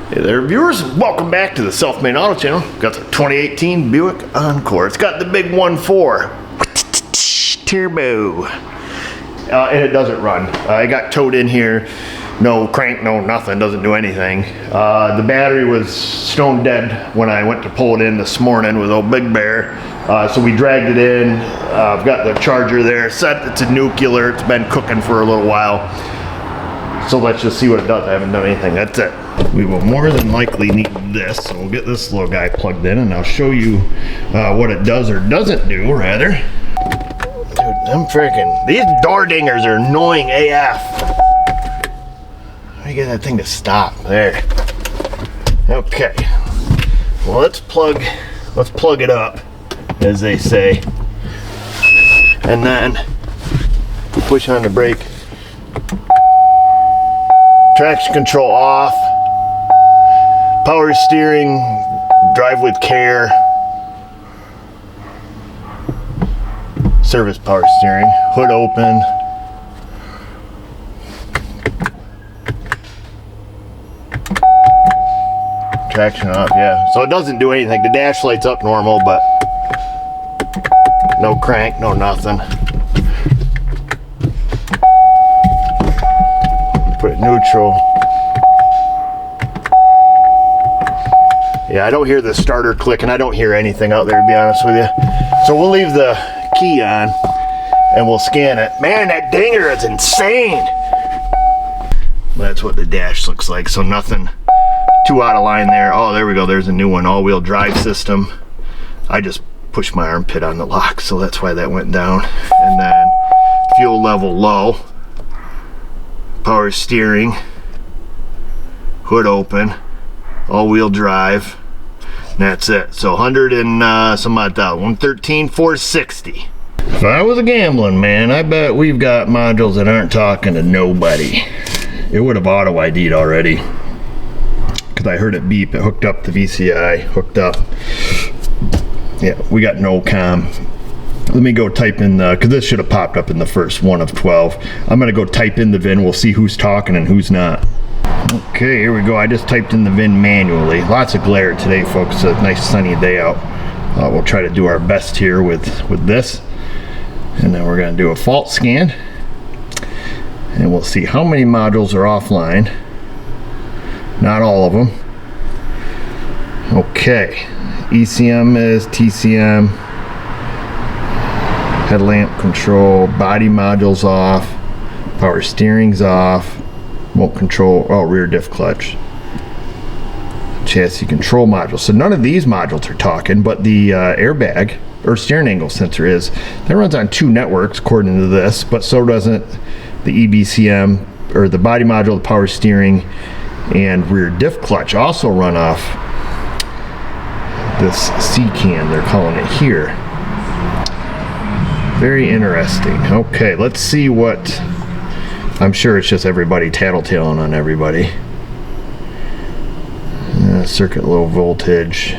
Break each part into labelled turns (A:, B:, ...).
A: Hey there viewers, welcome back to the Self-Made Auto Channel. Got the 2018 Buick Encore. It's got the big 1.4 turbo, and it doesn't run. It got towed in here, no crank, no nothing, doesn't do anything. The battery was stone dead when I went to pull it in this morning with old Big Bear, so we dragged it in. I've got the charger there set. It's a nuclear. It's been cooking for a little while, so let's just see what it does. I haven't done anything. That's it. We will more than likely need this, so we'll get this little guy plugged in and I'll show you what it does or doesn't do, rather. Dude, these door dingers are annoying AF. How do you get that thing to stop? There. Okay. Well, let's plug it up, as they say. And then push on the brake. Traction control off. Power steering, drive with care. Service power steering, hood open. Traction off, yeah. So it doesn't do anything. The dash light's up normal, but no crank, no nothing. Put it neutral. Yeah, I don't hear the starter click and I don't hear anything out there, to be honest with you. So we'll leave the key on and we'll scan it. Man, that dinger is insane. That's what the dash looks like, so nothing too out of line there. Oh, there we go, there's a new one, all-wheel drive system. I just pushed my armpit on the lock, so that's why that went down. And then fuel level low. Power steering. Hood open. All-wheel drive. And that's it. So 100 and some odd thousand. 113,460. If I was a gambling man, I bet we've got modules that aren't talking to nobody. It would have auto ID'd already, because I heard it beep. It hooked up the VCI. Hooked up. Yeah, we got no comm. Let me go type in the, because this should have popped up in the first one of 12. I'm going to go type in the VIN. We'll see who's talking and who's not. Okay, here we go. I just typed in the VIN manually. Lots of glare today, folks. It's a nice sunny day out. We'll try to do our best here with this. And then we're going to do a fault scan. And we'll see how many modules are offline. Not all of them. Okay. ECM is TCM. Headlamp control. Body modules off. Power steering's off. Remote control, rear diff clutch. Chassis control module. So none of these modules are talking, but the airbag or steering angle sensor is. That runs on 2 networks according to this, but so doesn't the EBCM or the body module, the power steering, and rear diff clutch also run off this C-CAN, they're calling it here. Very interesting. Okay, let's see what. I'm sure it's just everybody tattletaling on everybody. Circuit low voltage.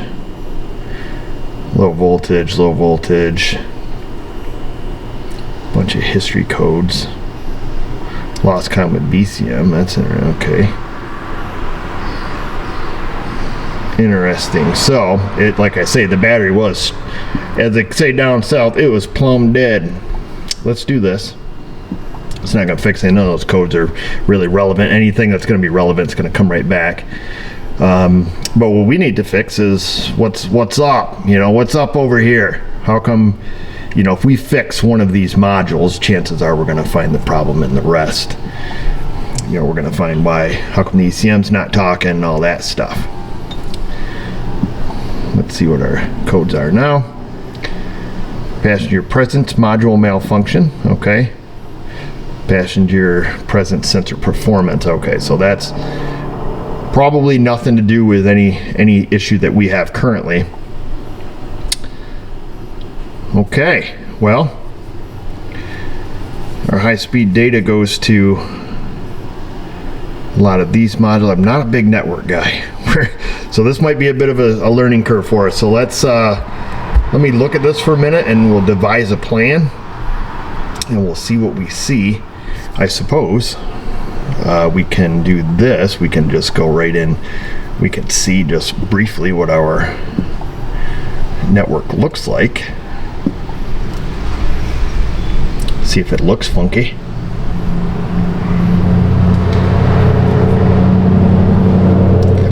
A: Low voltage, low voltage. Bunch of history codes. Lost count with BCM, that's okay. Interesting. So, it, like I say, the battery was, as they say down south, it was plumb dead. Let's do this. It's not going to fix it. None of those codes are really relevant. Anything that's going to be relevant is going to come right back. But what we need to fix is what's up. You know, what's up over here? How come, you know, if we fix one of these modules, chances are we're going to find the problem in the rest. You know, we're going to find why. How come the ECM's not talking and all that stuff. Let's see what our codes are now. Passenger presence module malfunction. Okay. Passenger presence sensor performance. Okay, so that's probably nothing to do with any issue that we have currently. Okay, well, our high-speed data goes to a lot of these modules. I'm not a big network guy, so this might be a bit of a learning curve for us. So let me look at this for a minute and we'll devise a plan and we'll see what we see. I suppose we can do this. We can just go right in we can see just briefly what our network looks like. See if it looks funky.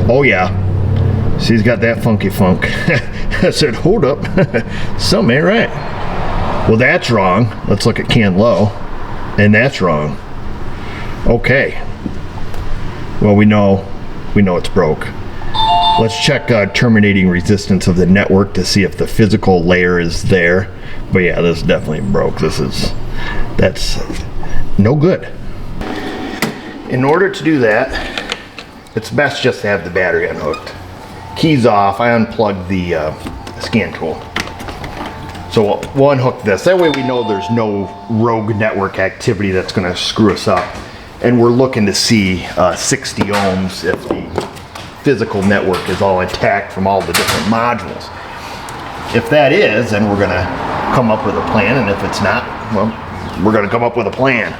A: Oh yeah, she's got that funky funk. I said, hold up, something ain't right. Well, that's wrong. Let's look at can low, and that's wrong. Okay. Well, we know it's broke. Let's check terminating resistance of the network to see if the physical layer is there. But yeah, this is definitely broke. That's no good. In order to do that, it's best just to have the battery unhooked. Keys off, I unplugged the scan tool. So we'll unhook this. That way we know there's no rogue network activity that's gonna screw us up. And we're looking to see 60 ohms if the physical network is all intact from all the different modules. If that is, then we're gonna come up with a plan, and if it's not, well, we're gonna come up with a plan.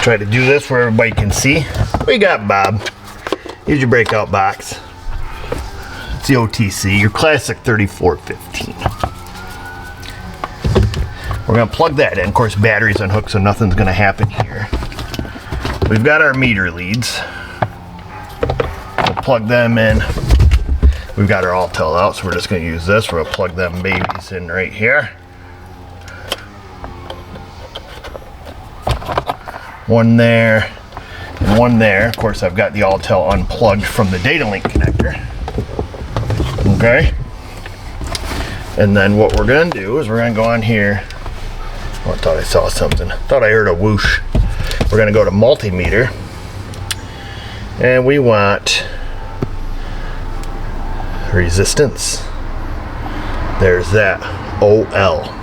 A: Try to do this where everybody can see. We got Bob. Here's your breakout box. It's the OTC, your classic 3415. We're gonna plug that in. Of course, battery's unhooked, so nothing's gonna happen here. We've got our meter leads. We'll plug them in. We've got our Altel out, so we're just gonna use this. We're gonna plug them babies in right here. One there, and one there. Of course, I've got the Altel unplugged from the data link connector. Okay. And then what we're gonna do is we're gonna go on here. Oh, I thought I saw something. Thought I heard a whoosh. We're gonna go to multimeter, and we want resistance. There's that. OL.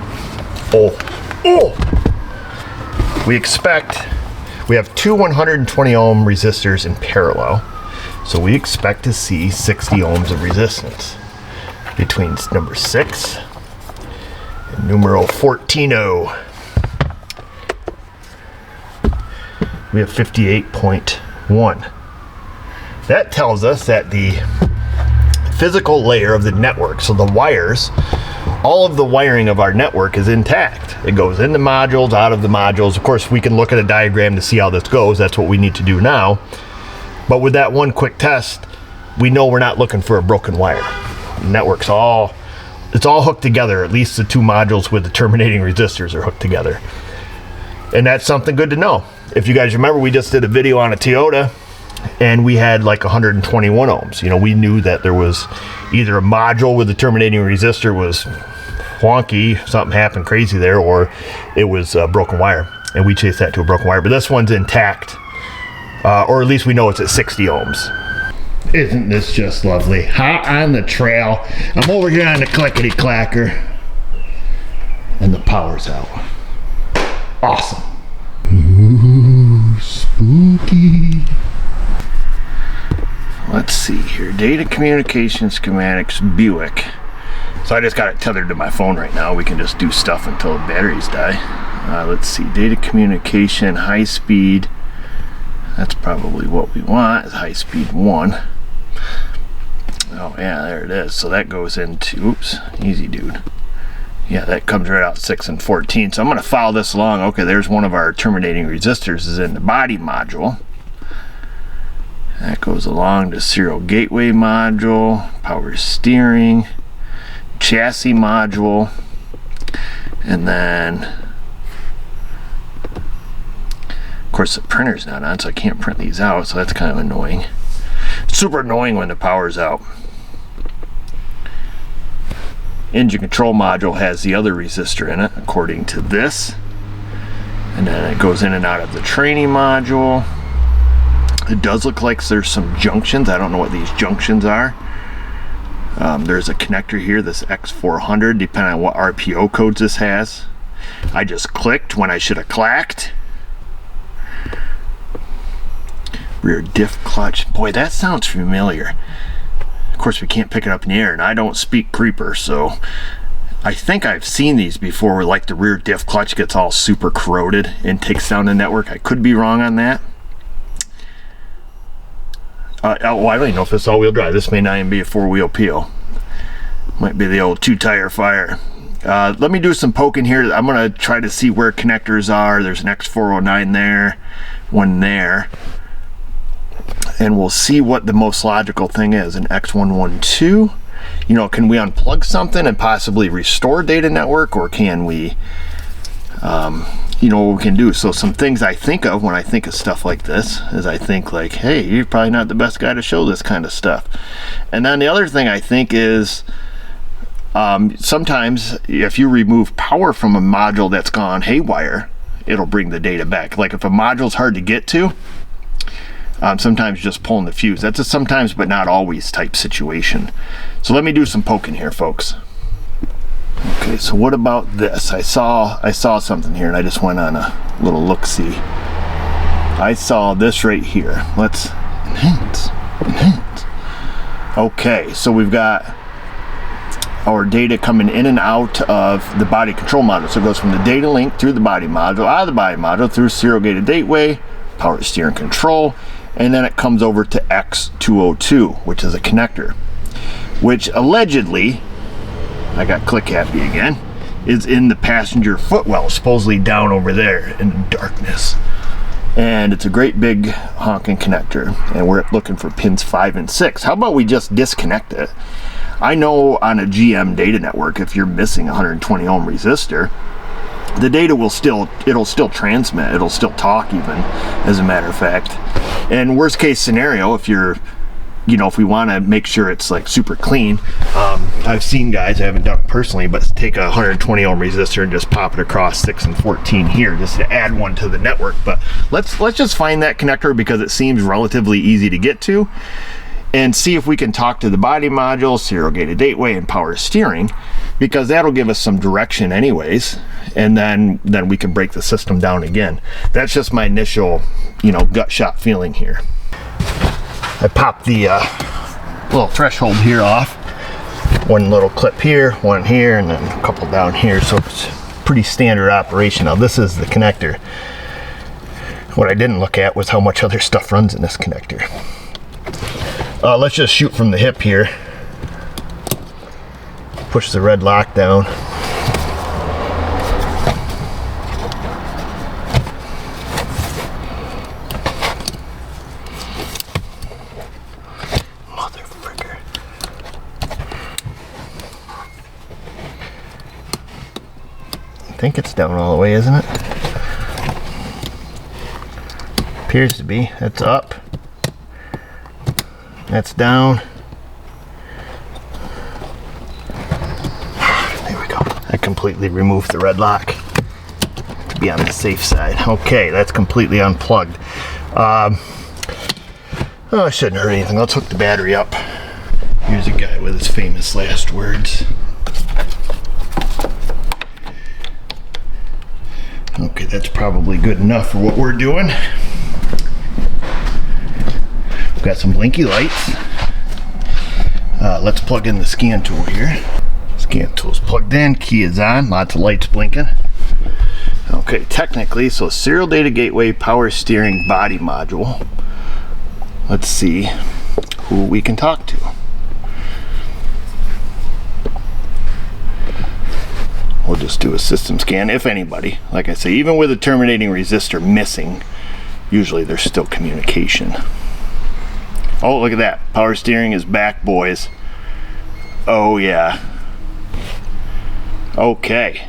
A: We have two 120 ohm resistors in parallel, so we expect to see 60 ohms of resistance between number 6 and numero 14. We have 58.1. That tells us that the physical layer of the network, so the wires, all of the wiring of our network is intact. It goes into modules, out of the modules. Of course, we can look at a diagram to see how this goes. That's what we need to do now. But with that one quick test, we know we're not looking for a broken wire. The network's it's all hooked together. At least the two modules with the terminating resistors are hooked together. And that's something good to know. If you guys remember, we just did a video on a Toyota, and we had like 121 ohms. You know, we knew that there was either a module with the terminating resistor was wonky, something happened crazy there, or it was a broken wire, and we chased that to a broken wire. But this one's intact, or at least we know it's at 60 ohms. Isn't this just lovely? Hot on the trail. I'm over here on the clickety clacker, and the power's out. Awesome. Ooh, spooky. Let's see here. Data communication schematics, Buick. So I just got it tethered to my phone right now. We can just do stuff until the batteries die. Let's see. Data communication, high speed. That's probably what we want, is high speed 1. Oh yeah, there it is. So that goes into, oops, easy dude. Yeah, that comes right out 6 and 14. So I'm gonna follow this along. Okay, there's one of our terminating resistors is in the body module. That goes along to serial gateway module, power steering, chassis module, and then, of course, the printer's not on, so I can't print these out, so that's kind of annoying. Super annoying when the power's out. Engine control module has the other resistor in it, according to this. And then it goes in and out of the training module. It does look like there's some junctions. I don't know what these junctions are. There's a connector here, this X400, depending on what RPO codes this has. I just clicked when I should have clacked. Rear diff clutch. Boy, that sounds familiar. Of course, we can't pick it up in the air, and I don't speak creeper, so I think I've seen these before where like the rear diff clutch gets all super corroded and takes down the network. I could be wrong on that. well, I don't even know if it's all-wheel drive. This may not even be a four-wheel PO. Might be the old two-tire fire. Let me do some poking here. I'm gonna try to see where connectors are. There's an X409 there, one there, and we'll see what the most logical thing is. An X112. You know, can we unplug something and possibly restore data network, or can we, you know, what we can do? So some things I think of when I think of stuff like this is I think like, hey, you're probably not the best guy to show this kind of stuff. And then the other thing I think is, sometimes if you remove power from a module that's gone haywire, it'll bring the data back. Like if a module's hard to get to, sometimes just pulling the fuse. That's a sometimes but not always type situation. So let me do some poking here, folks. Okay, so what about this? I saw something here and I just went on a little look-see. I saw this right here. Let's enhance. Okay, so we've got our data coming in and out of the body control module. So it goes from the data link through the body module, out of the body module, through serial gated gateway, power steering control, and then it comes over to X202, which is a connector, which allegedly, I got click happy again, is in the passenger footwell, supposedly down over there in the darkness. And it's a great big honking connector, and we're looking for pins 5 and 6. How about we just disconnect it? I know on a GM data network, if you're missing 120 ohm resistor, the data will it'll still transmit, it'll still talk even, as a matter of fact. And worst case scenario, if you're, you know, if we want to make sure it's like super clean, I've seen guys, I haven't done it personally, but take a 120 ohm resistor and just pop it across 6 and 14 here, just to add one to the network. But let's just find that connector because it seems relatively easy to get to, and see if we can talk to the body module, serial gated gateway, and power steering, because that'll give us some direction anyways, and then we can break the system down again. That's just my initial, you know, gut shot feeling here. I popped the little threshold here off. One little clip here, one here, and then a couple down here, so it's pretty standard operation. Now this is the connector. What I didn't look at was how much other stuff runs in this connector. Let's just shoot from the hip here. Push the red lock down. Motherfricker. I think it's down all the way, isn't it? Appears to be. That's up. That's down. There we go. I completely removed the red lock to be on the safe side. Okay, that's completely unplugged. Oh, I shouldn't hurt anything. Let's hook the battery up. Here's a guy with his famous last words. Okay, that's probably good enough for what we're doing. We've got some blinky lights. Let's plug in the scan tool here. Scan tool's plugged in, key is on, lots of lights blinking. Okay, technically, so serial data gateway, power steering, body module. Let's see who we can talk to. We'll just do a system scan, if anybody. Like I say, even with a terminating resistor missing, usually there's still communication. Oh, look at that. Power steering is back, boys. Oh, yeah. Okay.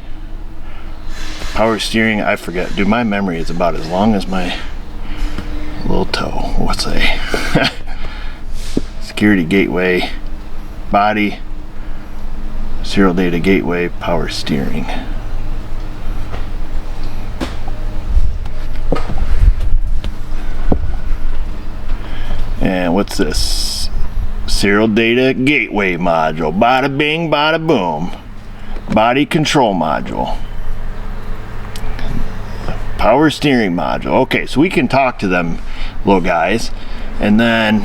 A: Power steering, I forget. Dude, my memory is about as long as my little toe. What's a security gateway, body, serial data gateway, power steering. And what's this? Serial data gateway module. Bada bing, bada boom. Body control module. Power steering module. Okay, so we can talk to them little guys. And then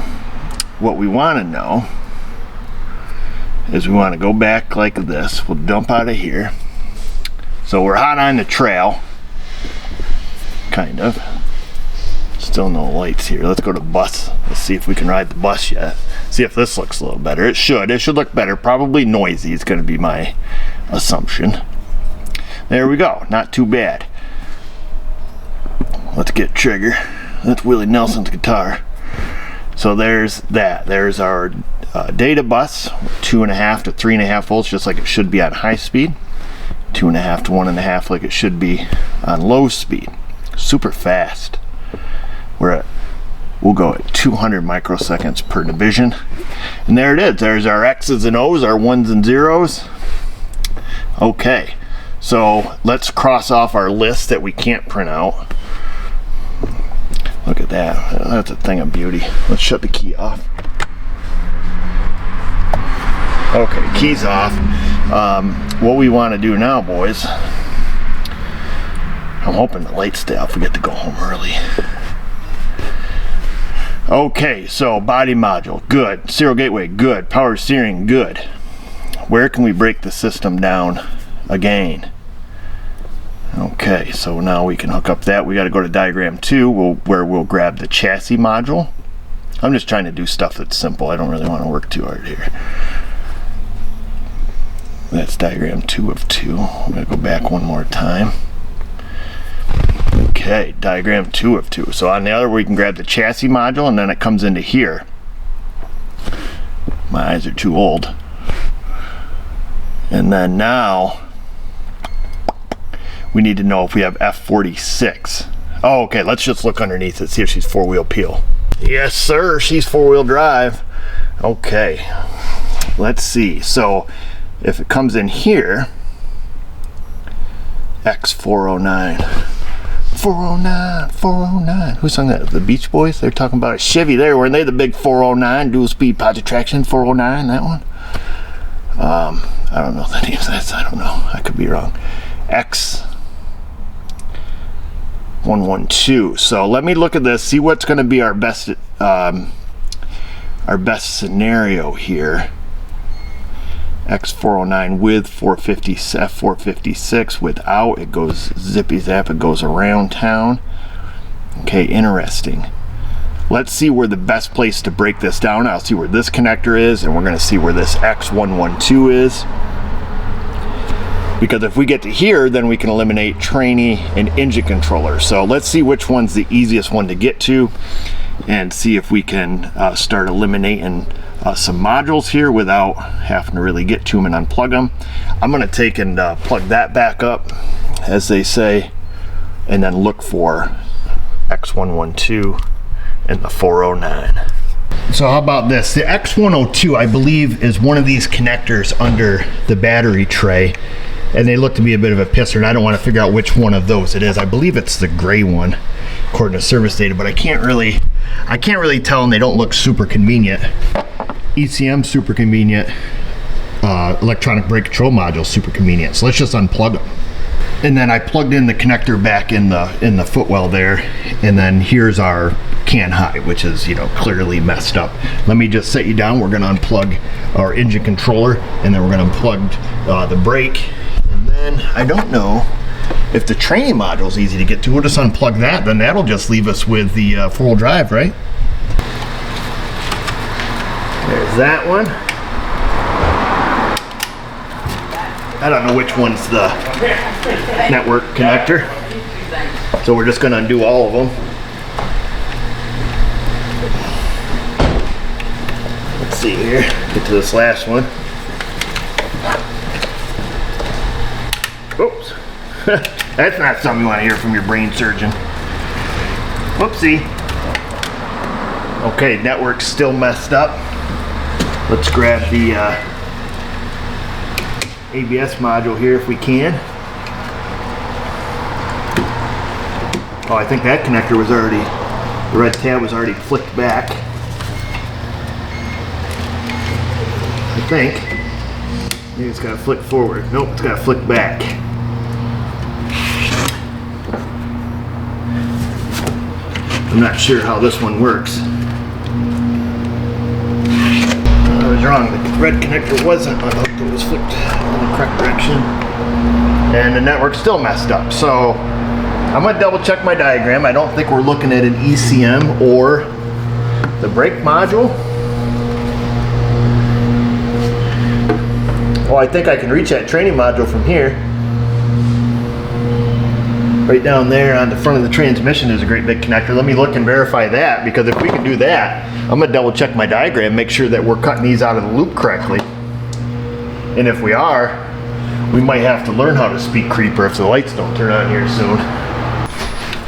A: what we want to know is we want to go back like this. We'll dump out of here. So we're hot on the trail. Kind of. Still no lights here. Let's go to bus. Let's see if we can ride the bus yet. See if this looks a little better. It should look better. Probably noisy is going to be my assumption. There we go, not too bad. Let's get trigger. That's Willie Nelson's guitar. So there's that. There's our data bus, 2.5 to 3.5 volts, just like it should be on high speed. 2.5 to 1.5 like it should be on low speed. Super fast. We'll go at 200 microseconds per division. And there it is. There's our X's and O's, our ones and zeros. Okay, so let's cross off our list that we can't print out. Look at that. That's a thing of beauty. Let's shut the key off. Okay, key's off. What we want to do now, boys, I'm hoping the lights stay off. We get to go home early. Okay, so body module, good. Serial gateway, good. Power steering, good. Where can we break the system down again? Okay, so now we can hook up that. We got to go to diagram 2 where we'll grab the chassis module. I'm just trying to do stuff that's simple. I don't really want to work too hard here. That's diagram 2 of 2. I'm going to go back one more time. Okay, diagram 2 of 2. So on the other we can grab the chassis module and then it comes into here. My eyes are too old. And then now we need to know if we have F46. Oh, okay, let's just look underneath it, see if she's 4-wheel peel. Yes, sir, she's 4-wheel drive. Okay, let's see. So if it comes in here, X409. 409, 409. Who sung that? The Beach Boys? They're talking about a Chevy there, weren't they? The big 409, dual speed positive traction 409, that one? I don't know the name of that, I don't know. I could be wrong. X112. So let me look at this, see what's going to be our best scenario here. X409 with 450 F456, without it goes zippy zap, it goes around town. Okay, interesting. Let's see where the best place to break this down. I'll see where this connector is, and we're going to see where this X112 is. Because if we get to here, then we can eliminate trainee and engine controller. So let's see which one's the easiest one to get to, and see if we can start eliminating some modules here without having to really get to them and unplug them. I'm going to take and plug that back up, as they say, and then look for X112 and the 409. So how about this? The X102, I believe, is one of these connectors under the battery tray, and they look to be a bit of a pisser, and I don't want to figure out which one of those it is. I believe it's the gray one, according to service data, but I can't really tell, and they don't look super convenient. ECM super convenient, electronic brake control module super convenient. So let's just unplug them. And then I plugged in the connector back in the footwell there, and then here's our can high, which is, you know, clearly messed up. Let me just set you down. We're going to unplug our engine controller, and then we're going to unplug the brake. And then I don't know if the training module is easy to get to. We'll just unplug that, then that'll just leave us with the 4-wheel drive, right? There's that one. I don't know which one's the network connector, so we're just going to undo all of them. Let's see here, get to this last one. Oops. That's not something you want to hear from your brain surgeon. Whoopsie. Okay, network's still messed up. Let's grab the ABS module here if we can. Oh, I think that connector was already, the red tab was already flicked back. I think. Maybe it's got to flick forward. Nope, it's got to flick back. I'm not sure how this one works. I was wrong, the red connector wasn't unhooked, it was flipped in the correct direction. And the network's still messed up. So I'm going to double check my diagram. I don't think we're looking at an ECM or the brake module. Oh, I think I can reach that training module from here. Right down there on the front of the transmission is a great big connector. Let me look and verify that, because if we can do that, I'm gonna double check my diagram, make sure that we're cutting these out of the loop correctly. And if we are, we might have to learn how to speed creeper if the lights don't turn on here soon.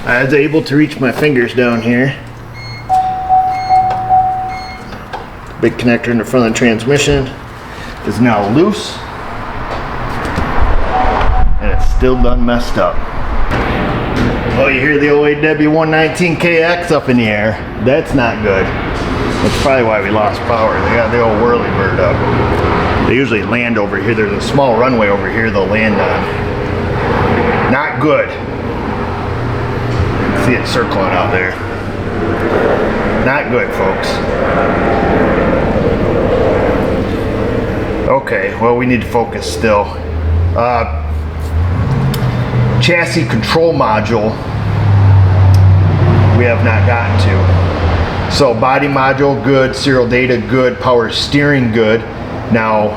A: I was able to reach my fingers down here. Big connector in the front of the transmission is now loose, and it's still done messed up. Oh, you hear the OAW119KX up in the air. That's not good. That's probably why we lost power. They got the old whirly bird up. They usually land over here. There's a small runway over here they'll land on. Not good. See it circling out there. Not good, folks. Okay, well, we need to focus still. Chassis control module we have not gotten to. So body module good, serial data good, power steering good. Now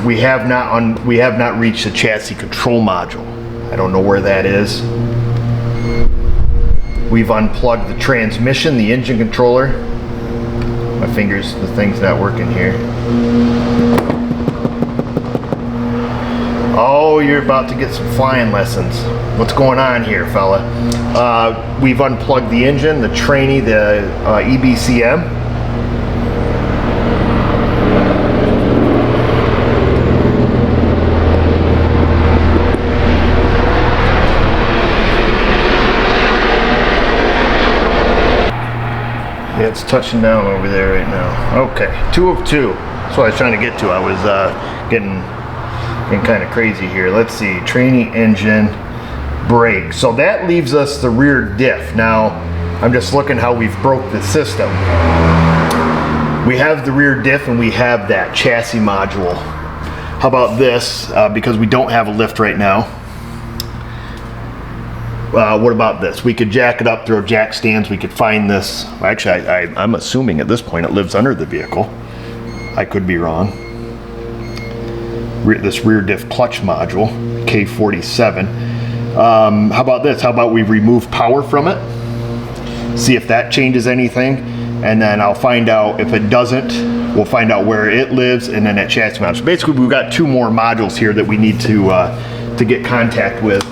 A: we have not reached the chassis control module. I don't know where that is. We've unplugged the transmission, the engine controller. My fingers, the thing's not working here. Oh, you're about to get some flying lessons. What's going on here, fella? We've unplugged the engine, the tranny, the EBCM. Yeah, it's touching down over there right now. Okay, 2 of 2. That's what I was trying to get to. I was getting kind of crazy here. Let's see, tranny, engine, brake. So that leaves us the rear diff. Now, I'm just looking how we've broke the system. We have the rear diff and we have that chassis module. How about this? Because we don't have a lift right now. What about this? We could jack it up, throw jack stands. We could find this. Actually, I'm assuming at this point it lives under the vehicle. I could be wrong. This rear diff clutch module, K47. How about this? How about we remove power from it? See if that changes anything, and then I'll find out if it doesn't. We'll find out where it lives, and then that chassis module. So basically, we've got 2 more modules here that we need to get contact with.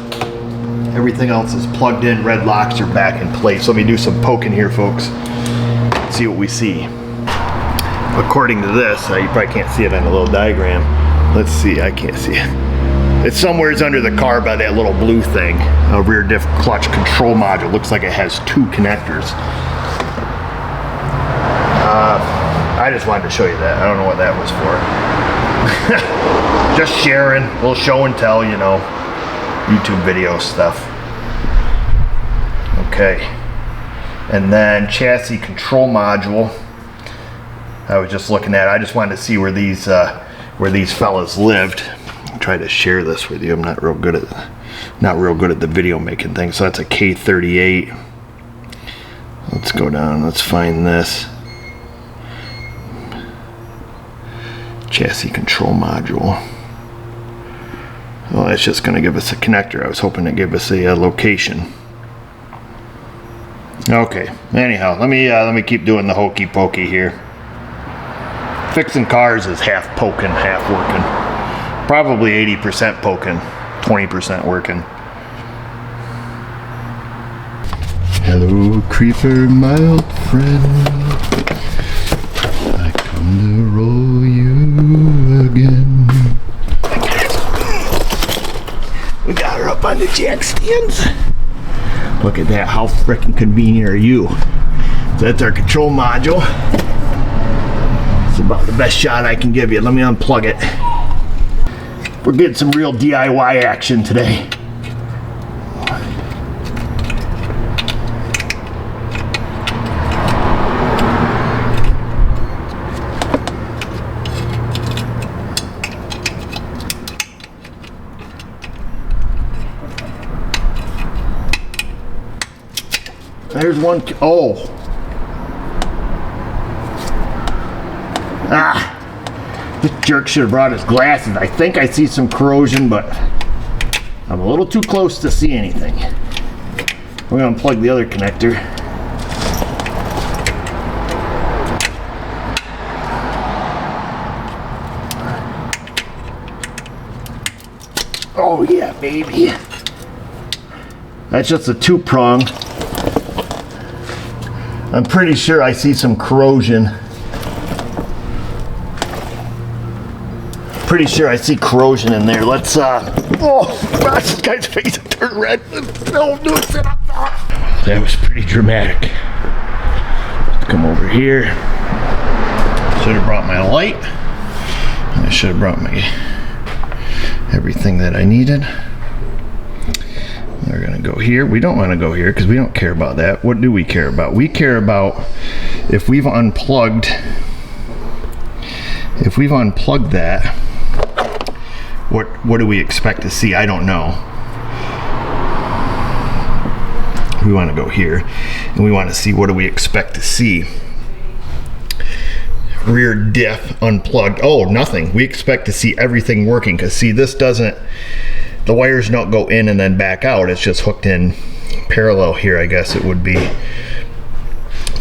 A: Everything else is plugged in. Red locks are back in place. Let me do some poking here, folks. See what we see. According to this, you probably can't see it on the little diagram. Let's see, I can't see it. It's somewhere under the car by that little blue thing. A rear diff clutch control module. Looks like it has 2 connectors. I just wanted to show you that. I don't know what that was for. Just sharing, a little show and tell, you know, YouTube video stuff. Okay. And then chassis control module. I was just looking at it. I just wanted to see where these fellas lived. I'll try to share this with you. I'm not real good at the video making thing. So that's a K38. Let's go down. Let's find this chassis control module. Well, that's just going to give us a connector. I was hoping to give us a location. Okay. Anyhow, let me keep doing the hokey pokey here. Fixing cars is half poking, half working. Probably 80% poking, 20% working. Hello, creeper, my old friend. I come to roll you again. We got her up on the jack stands. Look at that, how freaking convenient are you? So that's our control module. It's about the best shot I can give you. Let me unplug it. We're getting some real DIY action today. There's one. Oh, This jerk should have brought his glasses. I think I see some corrosion, but I'm a little too close to see anything. We're gonna unplug the other connector. Oh yeah, baby. That's just a 2-prong. I'm pretty sure I see some corrosion. Pretty sure I see corrosion in there. Let's oh gosh, this guy's face turned red. No, no, sit up. That was pretty dramatic. Let's come over here. Should have brought my light. I should have brought my everything that I needed. We're gonna go here. We don't want to go here because we don't care about that. What do we care about? We care about if we've unplugged that, what do we expect to see? I don't know. We want to go here and we want to see what do we expect to see. Rear diff unplugged. Oh, nothing. We expect to see everything working because see, this doesn't, the wires don't go in and then back out. It's just hooked in parallel here, I guess it would be.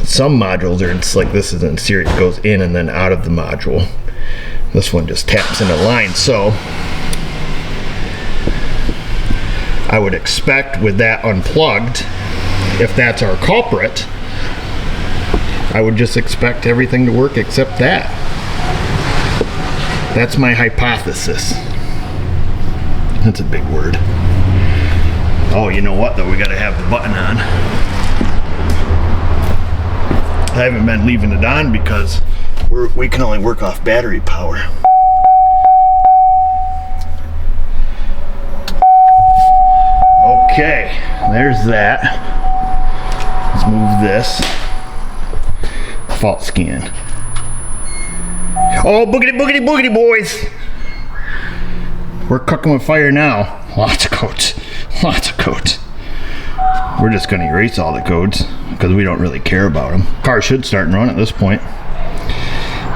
A: Some modules are, it's like this is in series, it goes in and then out of the module. This one just taps into line. So I would expect with that unplugged, if that's our culprit, I would just expect everything to work except that. That's my hypothesis. That's a big word. Oh, you know what though? We gotta have the button on. I haven't been leaving it on because we can only work off battery power. Okay, there's that. Let's move this. Fault scan. Oh, boogity, boogity, boogity, boys! We're cooking with fire now. Lots of codes. Lots of codes. We're just going to erase all the codes because we don't really care about them. Car should start and run at this point.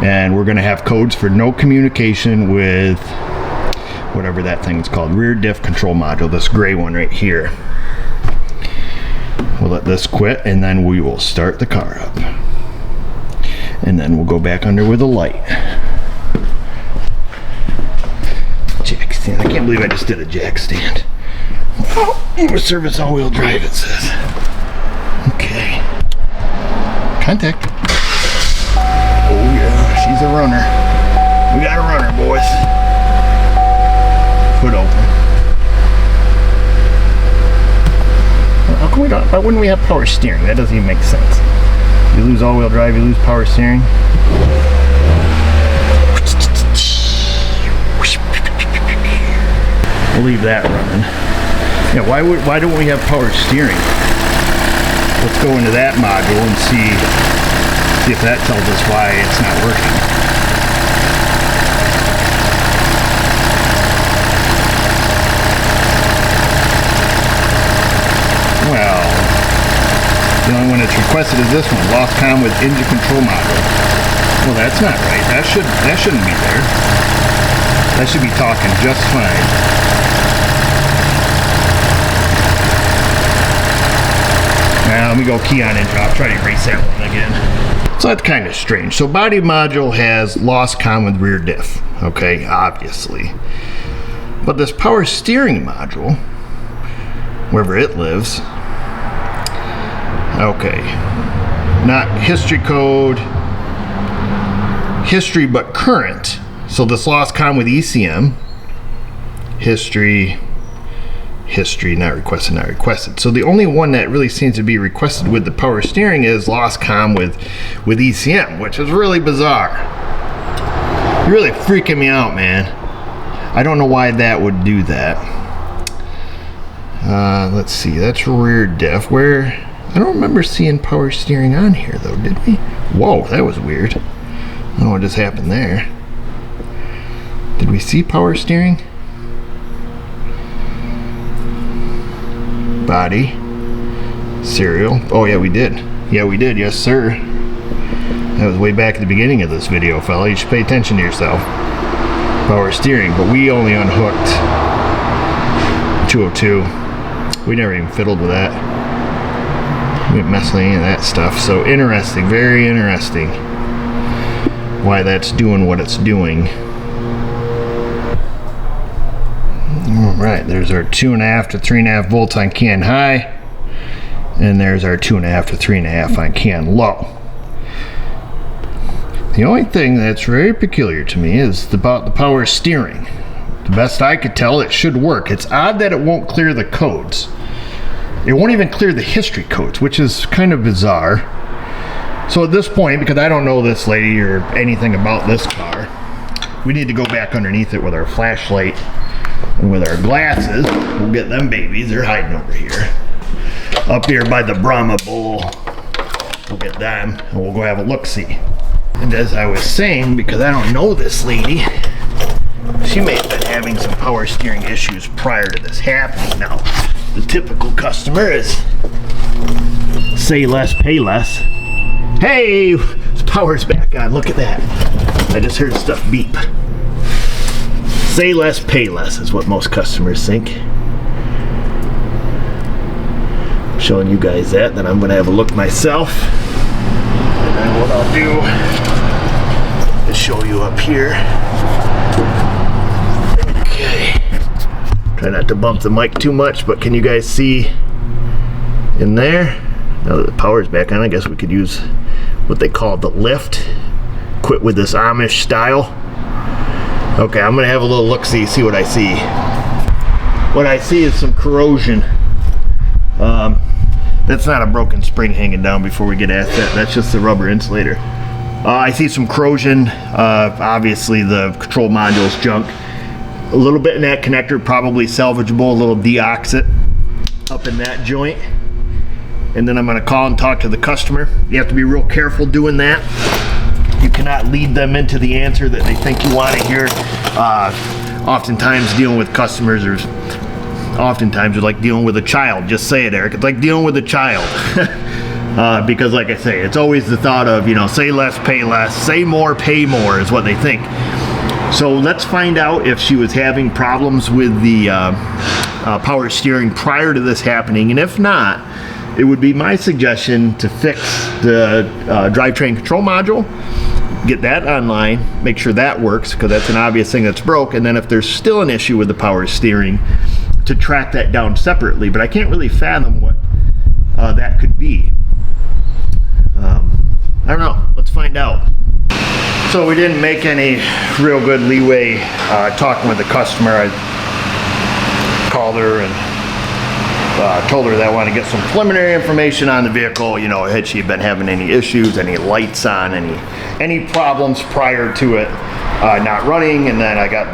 A: And we're going to have codes for no communication with whatever that thing's called. Rear diff control module. This gray one right here. We'll let this quit and then we will start the car up. And then we'll go back under with a light. Jack stand. I can't believe I just did a jack stand. Oh, service all-wheel drive, it says. Okay. Contact. Oh yeah, she's a runner. We got a runner, boys. Foot open. How come we don't? Why wouldn't we have power steering? That doesn't even make sense. You lose all-wheel drive, you lose power steering. We'll leave that running. Yeah, why don't we have power steering? Let's go into that module and see if that tells us why it's not working. Well, the only one that's requested is this one, lost comm with engine control module. Well, that's not right. That shouldn't be there. That should be talking just fine. Now let me go key on and drop. Try to erase that one again. So that's kind of strange. So body module has lost comm with rear diff. Okay, obviously. But this power steering module, wherever it lives. Okay. Not history code. History but current. So this lost comm with ECM. History, not requested, not requested. So the only one that really seems to be requested with the power steering is lost comm with ECM, which is really bizarre. You're really freaking me out, man. I don't know why that would do that. Let's see, that's rear diff. Where, I don't remember seeing power steering on here though, did we? Whoa, that was weird. I don't know what just happened there. Did we see power steering? Body, serial. Oh yeah, we did. Yeah, we did. Yes, sir. That was way back at the beginning of this video, fella. You should pay attention to yourself. Power steering, but we only unhooked 202. We never even fiddled with that. We didn't mess with any of that stuff. So interesting, very interesting why that's doing what it's doing. Alright, there's our 2.5 to 3.5 volts on can high, and there's our 2.5 to 3.5 on can low. The only thing that's very peculiar to me is about the power steering. The best I could tell, it should work. It's odd that it won't clear the codes. It won't even clear the history codes, which is kind of bizarre. So at this point, because I don't know this lady or anything about this car, we need to go back underneath it with our flashlight and with our glasses. We'll get them babies. They're hiding over here. Up here by the Brahma Bull. We'll get them and we'll go have a look-see. And as I was saying, because I don't know this lady, she may have been having some power steering issues prior to this happening. Now, the typical customer is say less, pay less. Hey, the power's back on. Look at that. I just heard stuff beep. Say less, pay less is what most customers think. Showing you guys that, then I'm going to have a look myself. And then what I'll do is show you up here. Okay. Try not to bump the mic too much, but can you guys see in there? Now that the power's back on, I guess we could use what they call the lift. Quit with this Amish style. Okay, I'm gonna have a little look-see, see what I see. What I see is some corrosion. That's not a broken spring hanging down before we get at that. That's just the rubber insulator. I see some corrosion. Obviously the control module's junk. A little bit in that connector, probably salvageable, a little deoxit up in that joint. And then I'm gonna call and talk to the customer. You have to be real careful doing that. You cannot lead them into the answer that they think you want to hear. Oftentimes dealing with customers, or oftentimes you're like dealing with a child. Just say it, Eric. It's like dealing with a child. Because like I say, it's always the thought of, you know, say less, pay less, say more, pay more is what they think. So let's find out if she was having problems with the power steering prior to this happening. And if not, it would be my suggestion to fix the drivetrain control module, get that online, make sure that works, because that's an obvious thing that's broke. And then if there's still an issue with the power steering, to track that down separately. But I can't really fathom what that could be. I don't know. Let's find out. So we didn't make any real good leeway talking with the customer. I called her and told her that I wanted to get some preliminary information on the vehicle. You know, had she been having any issues, any lights on, any problems prior to it not running. And then I got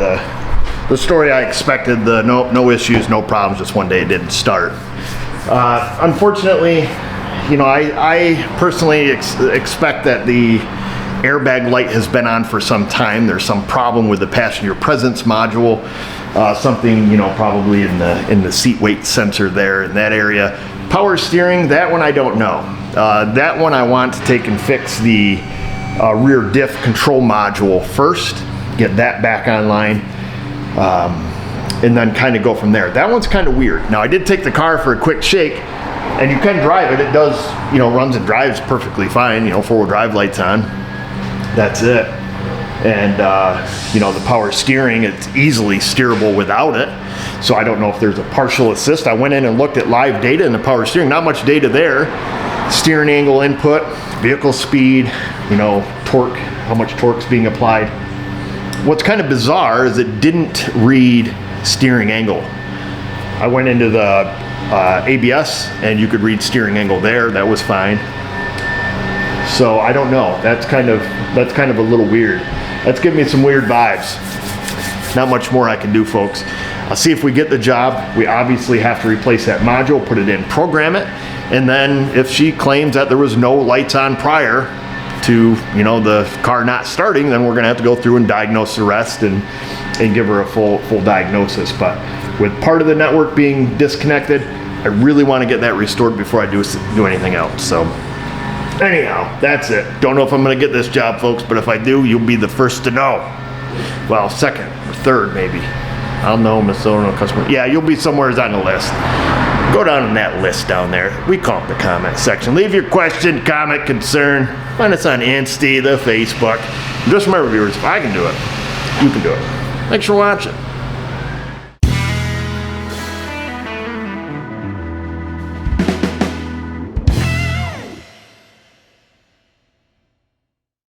A: the story I expected, the no issues, no problems, just one day it didn't start. Unfortunately, you know, I personally expect that the airbag light has been on for some time. There's some problem with the passenger presence module, something, you know, probably in the seat weight sensor there in that area. Power steering, that one I don't know. That one I want to take and fix the rear diff control module first, get that back online, and then kind of go from there. That one's kind of weird. Now I did take the car for a quick shake, and you can drive it. It does, you know, runs and drives perfectly fine. You know, 4-wheel drive lights on. That's it. And you know, the power steering, it's easily steerable without it. So I don't know if there's a partial assist. I went in and looked at live data in the power steering. Not much data there. Steering angle input, vehicle speed, you know, torque, how much torque's being applied. What's kind of bizarre is it didn't read steering angle. I went into the ABS and you could read steering angle there. That was fine. So I don't know. That's kind of a little weird. That's giving me some weird vibes. Not much more I can do, folks. I'll see if we get the job. We obviously have to replace that module, put it in, program it, and then if she claims that there was no lights on prior to, you know, the car not starting, then we're gonna have to go through and diagnose the rest and give her a full diagnosis. But with part of the network being disconnected, I really want to get that restored before I do anything else. So Anyhow, that's it. Don't know if I'm gonna get this job, folks, but if I do, you'll be the first to know. Well, second or third, maybe. I'll know, Miss O, no customer. Yeah, you'll be somewhere on the list. Go down in that list down there. We call it the comment section. Leave your question, comment, concern. Find us on Insta, the Facebook. Just remember, viewers, if I can do it, you can do it. Thanks for watching.